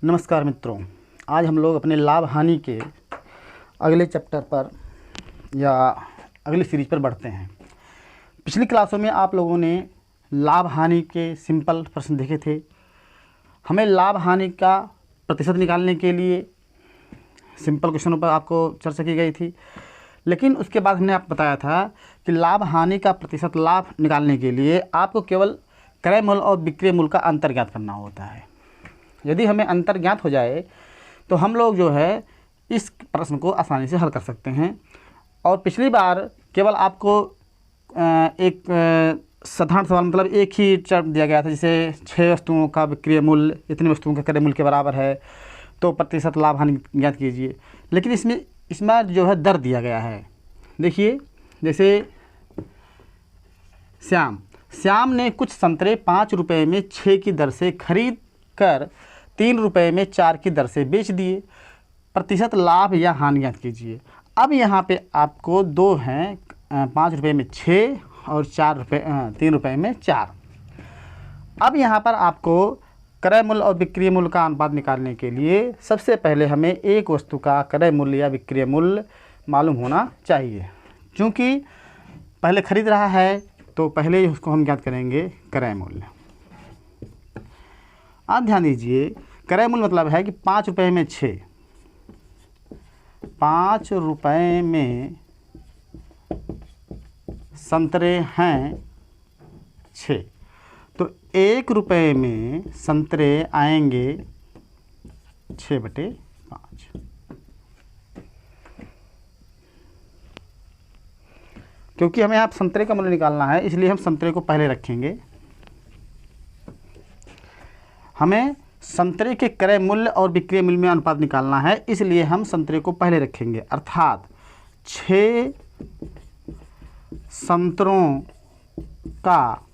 नमस्कार मित्रों, आज हम लोग अपने लाभ हानि के अगले चैप्टर पर या अगली सीरीज पर बढ़ते हैं। पिछली क्लासों में आप लोगों ने लाभ हानि के सिंपल प्रश्न देखे थे। हमें लाभ हानि का प्रतिशत निकालने के लिए सिंपल क्वेश्चनों पर आपको चर्चा की गई थी, लेकिन उसके बाद हमने आपको बताया था कि लाभ हानि का प्रतिशत लाभ निकालने के लिए आपको केवल क्रय मूल्य और विक्रय मूल्य का अंतर ज्ञात करना होता है। यदि हमें अंतर ज्ञात हो जाए तो हम लोग जो है इस प्रश्न को आसानी से हल कर सकते हैं। और पिछली बार केवल आपको एक साधारण सवाल, मतलब एक ही चर दिया गया था, जैसे 6 वस्तुओं का विक्रय मूल्य इतनी वस्तुओं के क्रय मूल्य के बराबर है तो प्रतिशत लाभ हानि ज्ञात कीजिए। लेकिन इसमें जो है दर दिया गया है। देखिए, जैसे श्याम ने कुछ संतरे 5 रुपये में 6 की दर से खरीद कर 3 रुपये में 4 की दर से बेच दिए। प्रतिशत लाभ या हानि ज्ञात कीजिए। अब यहाँ पे आपको दो हैं, 5 रुपये में 6 और 3 रुपये में 4। अब यहाँ पर आपको क्रय मूल्य और विक्रय मूल्य का अनुपात निकालने के लिए सबसे पहले हमें एक वस्तु का क्रय मूल्य या विक्रय मूल्य मालूम होना चाहिए। क्योंकि पहले खरीद रहा है तो पहले ही उसको हम ज्ञात करेंगे क्रय मूल्य। आप ध्यान दीजिए, क्रय मूल्य मतलब है कि 5 रुपये में 6, 5 रुपये में संतरे हैं 6, तो 1 रुपये में संतरे आएंगे 6/5। क्योंकि हमें यहाँ संतरे का मूल्य निकालना है, इसलिए हम संतरे को पहले रखेंगे। हमें संतरे के क्रय मूल्य और विक्रय मूल्य में अनुपात निकालना है, इसलिए हम संतरे को पहले रखेंगे। अर्थात 6 संतरों का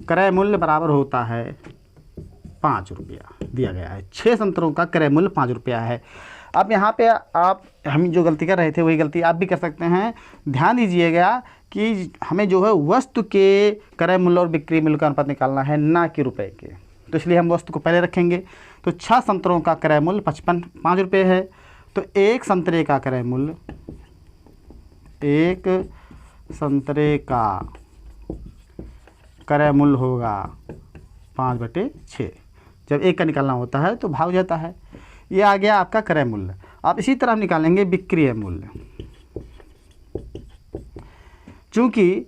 क्रय मूल्य बराबर होता है 5 रुपया दिया गया है। 6 संतरों का क्रय मूल्य 5 रुपया है। अब यहाँ पे हम जो गलती कर रहे थे वही गलती आप भी कर सकते हैं। ध्यान दीजिएगा कि हमें जो है वस्तु के क्रय मूल्य और बिक्री मूल्य का अनुपात निकालना है, ना कि रुपए के। तो इसलिए हम वस्तु को पहले रखेंगे। तो 6 संतरों का क्रय मूल्य 5 रुपये है, तो एक संतरे का क्रय मूल्य, एक संतरे का क्रय मूल्य होगा 5/6। जब एक का निकालना होता है तो भाग जाता है। ये आ गया आपका क्रय मूल्य। अब इसी तरह हम निकालेंगे विक्रय मूल्य। चूंकि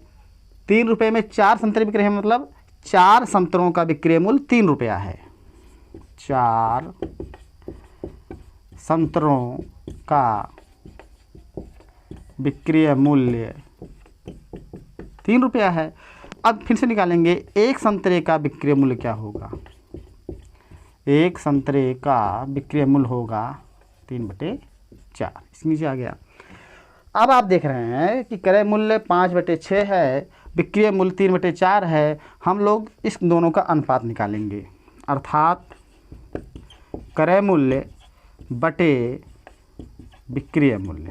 3 रुपये में 4 संतरे बिक रहे हैं, मतलब 4 संतरों का विक्रय मूल्य 3 रुपया है। 4 संतरों का विक्रय मूल्य 3 रुपया है। अब फिर से निकालेंगे, एक संतरे का विक्रय मूल्य क्या होगा। एक संतरे का विक्रय मूल्य होगा 3/4। इसके नीचे आ गया। अब आप देख रहे हैं कि क्रय मूल्य 5/6 है, विक्रय मूल्य 3/4 है। हम लोग इस दोनों का अनुपात निकालेंगे। अर्थात क्रय मूल्य बटे विक्रय मूल्य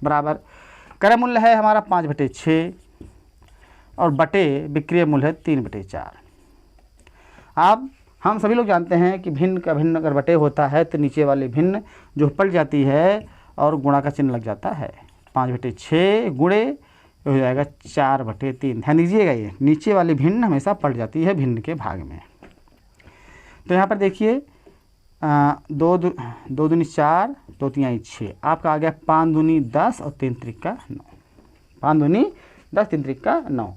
बराबर, क्रय मूल्य है हमारा 5/6 और बटे विक्रय मूल्य है 3/4। अब हम सभी लोग जानते हैं कि भिन्न का भिन्न अगर बटे होता है तो नीचे वाली भिन्न जो पलट जाती है और गुणा का चिन्ह लग जाता है। 5/6 गुणे हो जाएगा 4/3। ध्यान दीजिएगा, ये नीचे वाली भिन्न हमेशा पलट जाती है भिन्न के भाग में। तो यहाँ पर देखिए, 2 दूनी 4, 2 तिहाई 6, आपका आ गया 5 दूनी 10 और 3 त्रिका 9। 5 दूनी 10, 3 त्रिका 9।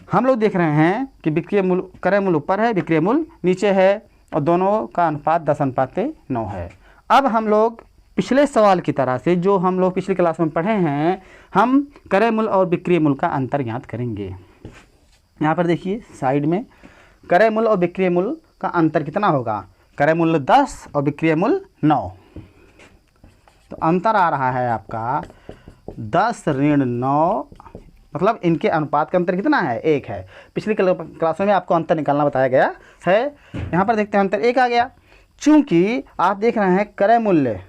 हम लोग देख रहे हैं कि विक्रय मूल्य, क्रय मूल्य ऊपर है, विक्रय मूल्य नीचे है, और दोनों का अनुपात 10:9 है। अब हम लोग पिछले सवाल की तरह से जो हम लोग पिछली क्लास में पढ़े हैं, हम क्रय मूल्य और विक्रय मूल्य का अंतर ज्ञात करेंगे। यहाँ पर देखिए साइड में, क्रय मूल्य और विक्रय मूल्य का अंतर कितना होगा। क्रय मूल्य 10 और विक्रय मूल्य 9, तो अंतर आ रहा है आपका 10 ऋण 9, मतलब इनके अनुपात का अंतर कितना है, 1 है। पिछली क्लासों में आपको अंतर निकालना बताया गया है। यहाँ पर देखते हैं अंतर 1 आ गया। चूँकि आप देख रहे हैं क्रय मूल्य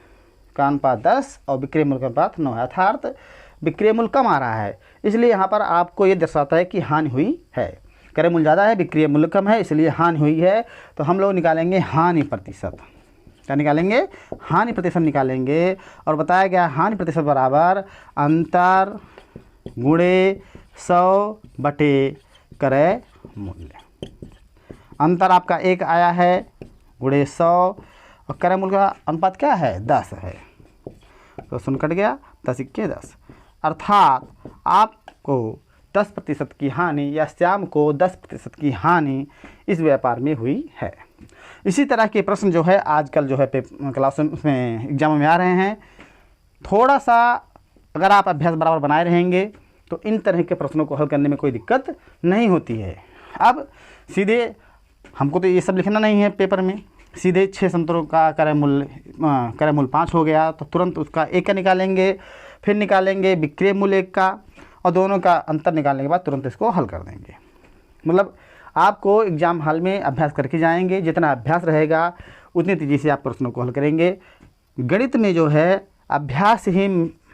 का अनुपात 10 और विक्रय मूल्य का अनुपात 9 है, अर्थात विक्रय मूल्य कम आ रहा है, इसलिए यहाँ पर आपको ये दर्शाता है कि हानि हुई है। क्रय मूल्य ज़्यादा है, विक्रय मूल्य कम है, इसलिए हानि हुई है। तो हम लोग निकालेंगे हानि प्रतिशत। क्या निकालेंगे? हानि प्रतिशत निकालेंगे। और बताया गया हानि प्रतिशत बराबर अंतर गुणे 100 बटे क्रय मूल्य। अंतर आपका 1 आया है गुणे 100 और क्रय मूल्य का अनुपात क्या है? 10 है। तो 0 कट गया, 10 × 10, अर्थात आपको 10% की हानि या श्याम को 10% की हानि इस व्यापार में हुई है। इसी तरह के प्रश्न जो है आजकल जो है क्लास में एग्जाम में आ रहे हैं। थोड़ा सा अगर आप अभ्यास बराबर बनाए रहेंगे तो इन तरह के प्रश्नों को हल करने में कोई दिक्कत नहीं होती है। अब सीधे हमको तो ये सब लिखना नहीं है पेपर में, सीधे 6 संतरों का क्रय मूल्य 5 हो गया तो तुरंत उसका 1 का निकालेंगे, फिर निकालेंगे विक्रय मूल्य 1 का और दोनों का अंतर निकालने के बाद तुरंत इसको हल कर देंगे। मतलब आपको एग्ज़ाम हॉल में अभ्यास करके जाएंगे, जितना अभ्यास रहेगा उतनी तेज़ी से आप प्रश्नों को हल करेंगे। गणित में जो है अभ्यास ही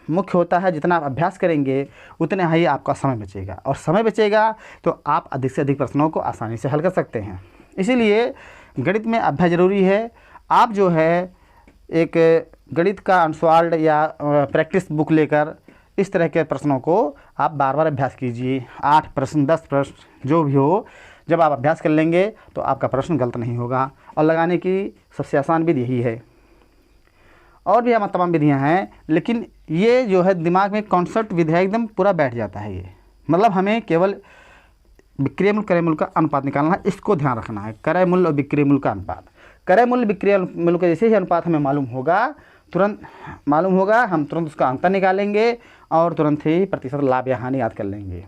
मुख्य होता है, जितना आप अभ्यास करेंगे उतना ही आपका समय बचेगा और समय बचेगा तो आप अधिक से अधिक प्रश्नों को आसानी से हल कर सकते हैं। इसीलिए गणित में अभ्यास ज़रूरी है। आप जो है एक गणित का अनसॉल्व्ड या प्रैक्टिस बुक लेकर इस तरह के प्रश्नों को आप बार बार अभ्यास कीजिए। 8 प्रश्न 10 प्रश्न जो भी हो, जब आप अभ्यास कर लेंगे तो आपका प्रश्न गलत नहीं होगा। और लगाने की सबसे आसान विधि यही है। और भी हमारे तमाम विधियाँ हैं, लेकिन ये जो है दिमाग में कॉन्सेप्ट विधि है, एकदम पूरा बैठ जाता है ये। मतलब हमें केवल विक्रय मूल्य क्रय मूल्य का अनुपात निकालना है, इसको ध्यान रखना है। क्रय मूल्य और विक्रय मूल्य का अनुपात, क्रय मूल्य विक्रय मूल्य का जैसे ही अनुपात हमें मालूम होगा, तुरंत मालूम होगा, हम तुरंत उसका अंतर निकालेंगे और तुरंत ही प्रतिशत लाभ या हानि याद कर लेंगे।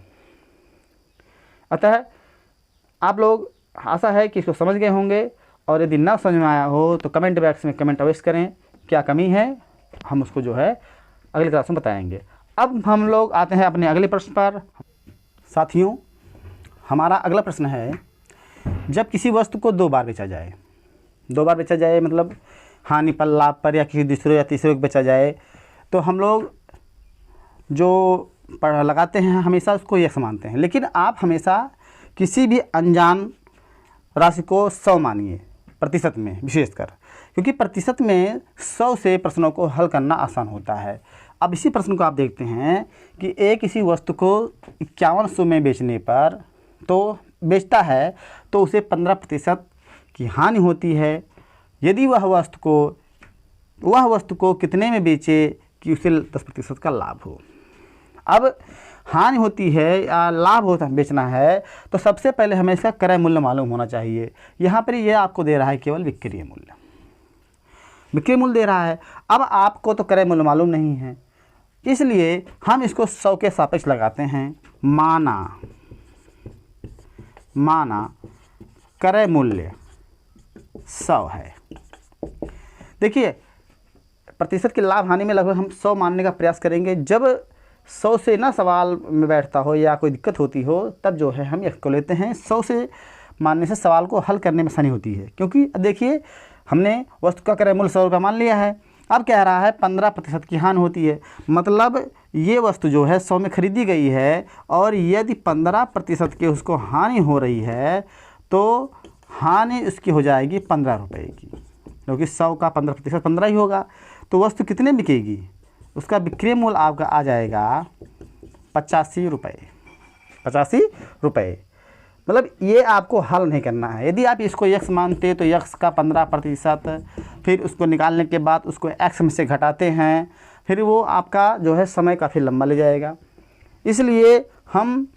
अतः आप लोग, आशा है कि इसको समझ गए होंगे। और यदि ना समझ में आया हो तो कमेंट बॉक्स में कमेंट अवश्य करें, क्या कमी है हम उसको जो है अगले क्लास में बताएंगे। अब हम लोग आते हैं अपने अगले प्रश्न पर। साथियों, हमारा अगला प्रश्न है, जब किसी वस्तु को 2 बार बेचा जाए, 2 बार बेचा जाए मतलब हानि पर, लाभ पर, या किसी दूसरे या तीसरे को बेचा जाए, तो हम लोग जो लगाते हैं हमेशा उसको यक्स मानते हैं। लेकिन आप हमेशा किसी भी अनजान राशि को 100 मानिए, प्रतिशत में विशेषकर, क्योंकि प्रतिशत में 100 से प्रश्नों को हल करना आसान होता है। अब इसी प्रश्न को आप देखते हैं कि एक किसी वस्तु को 5100 में बेचने पर तो बेचता है तो उसे 15% की हानि होती है। यदि वह वस्तु को कितने में बेचे कि उसे 10% का लाभ हो। अब हानि होती है या लाभ होता बेचना है तो सबसे पहले हमें इसका क्रय मूल्य मालूम होना चाहिए। यहाँ पर ये आपको दे रहा है केवल विक्रय मूल्य, विक्रय मूल्य दे रहा है। अब आपको तो क्रय मूल्य मालूम नहीं है, इसलिए हम इसको 100 के सापेक्ष लगाते हैं। माना क्रय मूल्य 100 है। देखिए, प्रतिशत की लाभ हानि में लगभग हम 100 मानने का प्रयास करेंगे। जब 100 से ना सवाल में बैठता हो या कोई दिक्कत होती हो, तब जो है हम इसको लेते हैं। 100 से मानने से सवाल को हल करने में आसानी होती है, क्योंकि देखिए हमने वस्तु का क्रय मूल्य 100 रुपये मान लिया है। अब कह रहा है 15% की हानि होती है, मतलब ये वस्तु जो है 100 में खरीदी गई है और यदि 15% की उसको हानि हो रही है तो हानि उसकी हो जाएगी 15 रुपये की, क्योंकि 100 का 15% 15 ही होगा। तो वस्तु कितने बिकेगी? उसका विक्रय मूल्य आपका आ जाएगा 85 रुपये। 85 रुपये, मतलब ये आपको हल नहीं करना है। यदि आप इसको यक्स मानते तो यक्स का 15%, फिर उसको निकालने के बाद उसको एक्स में से घटाते हैं, फिर वो आपका जो है समय काफ़ी लंबा ले जाएगा। इसलिए हम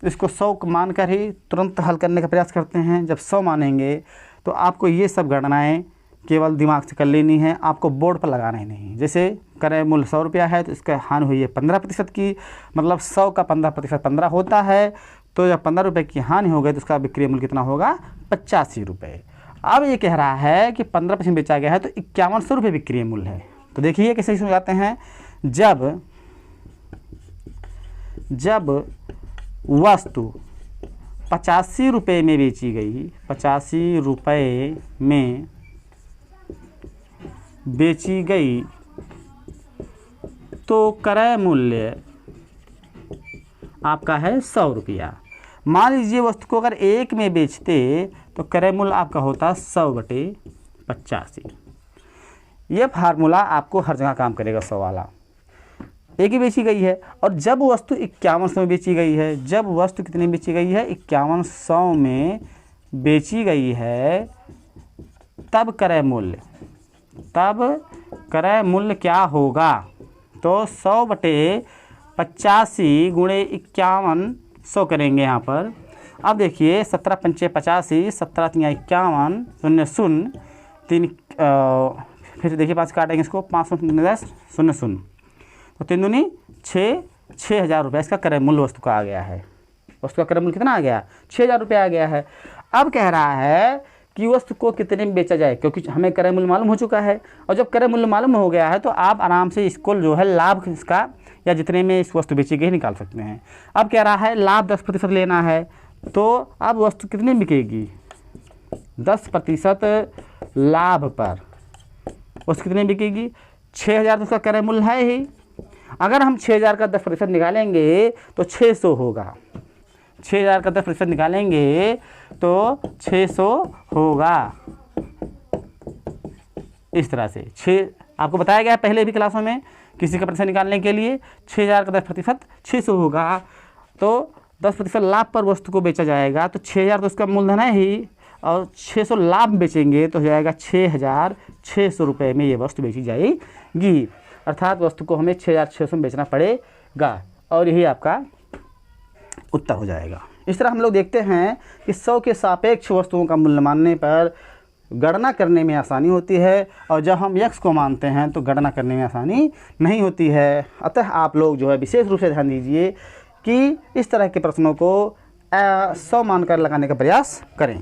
इसको 100 मान कर ही तुरंत हल करने का प्रयास करते हैं। जब 100 मानेंगे तो आपको ये सब गणनाएँ केवल दिमाग से कर लेनी है, आपको बोर्ड पर लगाना ही नहीं। जैसे क्रय मूल्य 100 रुपया है तो इसका हानि हुई है 15% की, मतलब 100 का 15% 15 होता है। तो जब 15 रुपये की हानि हो गई तो उसका विक्रय मूल्य कितना होगा? 85 रुपये। अब ये कह रहा है कि 15% बेचा गया है तो 5100 रुपये विक्रय मूल्य है। तो देखिए कैसे समझाते हैं। जब वस्तु 85 रुपये में बेची गई, 85 रुपये में बेची गई तो क्रय मूल्य आपका है 100 रुपया। मान लीजिए वस्तु को अगर 1 में बेचते तो क्रय मूल्य आपका होता 100/85। ये फार्मूला आपको हर जगह काम करेगा, 100 वाला। एक ही बेची गई है, और जब वस्तु 5100 में बेची गई है, जब वस्तु कितनी बेची गई है, 5100 में बेची गई है, तब क्रय मूल्य क्या होगा? तो 100/85 गुणे 5100 करेंगे यहाँ पर। अब देखिए 17 पंचे 85, 17 तिया 51, 0 0 3, फिर देखिए 5 काटेंगे इसको, 5 10 0 0, तो 3 दूनी 6,000 रुपये इसका क्रय मूल्य वस्तु का आ गया है। वस्तु का क्रय मूल्य कितना आ गया? 6,000 रुपये आ गया है। अब कह रहा है कि वस्तु को कितने में बेचा जाए, क्योंकि हमें क्रय मूल्य मालूम हो चुका है, और जब क्रय मूल्य मालूम हो गया है तो आप आराम से इसको जो है लाभ इसका या जितने में इस वस्तु बेची गई निकाल सकते हैं। अब कह रहा है लाभ 10% लेना है, तो अब वस्तु कितने बिकेगी? 10% लाभ पर वस्तु कितने बिकेगी? 6,000 तो उसका क्रय मूल्य है ही। अगर हम 6,000 का 10% निकालेंगे तो 600 होगा। 6,000 का 10% निकालेंगे तो 600 होगा। इस तरह से आपको बताया गया है पहले भी क्लासों में, किसी का प्रतिशत निकालने के लिए 6,000 का 10% 600 होगा। तो 10% लाभ पर वस्तु को बेचा जाएगा, तो 6,000 तो उसका मूलधन है ही, और 600 लाभ बेचेंगे तो हो जाएगा 6,600 रुपये में ये वस्तु बेची जाएगी। अर्थात वस्तु को हमें 6,600 में बेचना पड़ेगा, और यही आपका उत्तर हो जाएगा। इस तरह हम लोग देखते हैं कि 100 के सापेक्ष वस्तुओं का मूल्य मानने पर गणना करने में आसानी होती है, और जब हम x को मानते हैं तो गणना करने में आसानी नहीं होती है। अतः आप लोग जो है विशेष रूप से ध्यान दीजिए कि इस तरह के प्रश्नों को 100 मानकर लगाने का प्रयास करें।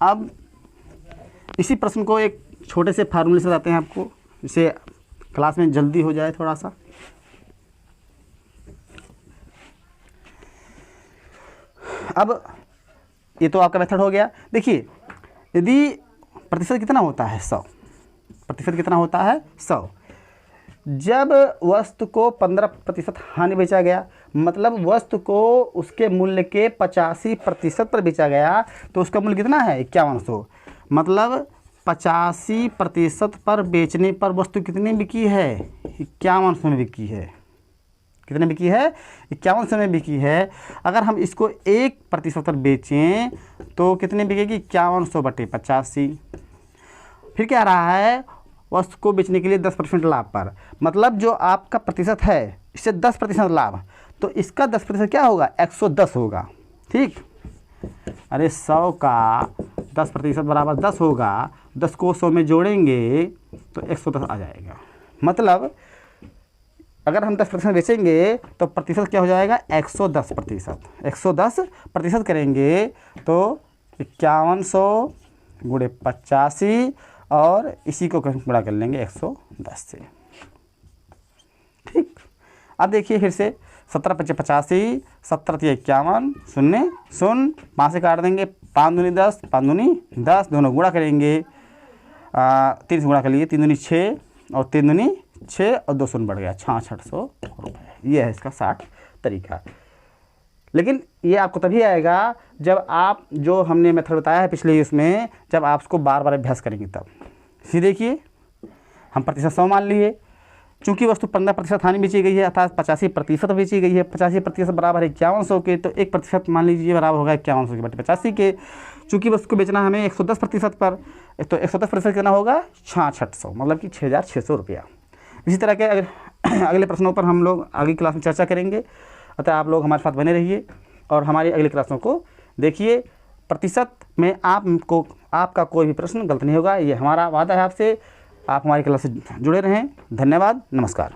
अब इसी प्रश्न को एक छोटे से फार्मूले से बताते हैं आपको, जिससे क्लास में जल्दी हो जाए थोड़ा सा। अब ये तो आपका मेथड हो गया। देखिए यदि प्रतिशत कितना होता है 100, प्रतिशत कितना होता है 100, जब वस्तु को 15% हानि बेचा गया, मतलब वस्तु को उसके मूल्य के 85% पर बेचा गया, तो उसका मूल्य कितना है 5100। मतलब 85% पर बेचने पर वस्तु कितनी बिकी है? 5100 में बिकी है। कितने बिकी है? 5100 में बिकी है। अगर हम इसको 1% पर बेचें तो कितने बिकेगी? 5100/85। फिर क्या आ रहा है? वस्तु को बेचने के लिए 10% लाभ पर, मतलब जो आपका प्रतिशत है इससे 10% लाभ, तो इसका 10% क्या होगा? 110 होगा। ठीक, अरे 100 का 10% बराबर 10 होगा, 10 को 100 में जोड़ेंगे तो 110 आ जाएगा। मतलब अगर हम 10% बेचेंगे तो प्रतिशत क्या हो जाएगा? 110%। 110% करेंगे तो 5100 गुणे 85, और इसी को गुणा कर लेंगे 110 से। ठीक, अब देखिए फिर से 17 पंचे 85, 17 तिया 51, 0 0, 5 से काट देंगे, 5 दूनी 10, 5 दूनी 10, दोनों गुणा करेंगे, 3 से गुणा कर लिए, 3 दूनी 6 और 3 दूनी 6 और 2 शून्य बढ़ गया, 6600 रुपये। ये है इसका 60 तरीका। लेकिन ये आपको तभी आएगा जब आप जो हमने मेथड बताया है पिछले इसमें, जब आप उसको बार बार अभ्यास करेंगे तब। इसी देखिए हम प्रतिशत 100 मान लिए, चूँकि वस्तु 15% हानि बेची गई है, अर्थात 85% बेची गई है। 85% बराबर है 5100 के, तो 1% मान लीजिए बराबर होगा 5100/85 के। चूँकि वस्तु को बेचना हमें 110% पर, तो 110% कितना होगा? 6600, मतलब कि 6600 रुपया। इसी तरह के अगले प्रश्नों पर हम लोग आगे क्लास में चर्चा करेंगे। अतः आप लोग हमारे साथ बने रहिए और हमारी अगली क्लासों को देखिए। प्रतिशत में आपका कोई भी प्रश्न गलत नहीं होगा, ये हमारा वादा है आपसे। आप हमारी क्लास से जुड़े रहें। धन्यवाद, नमस्कार।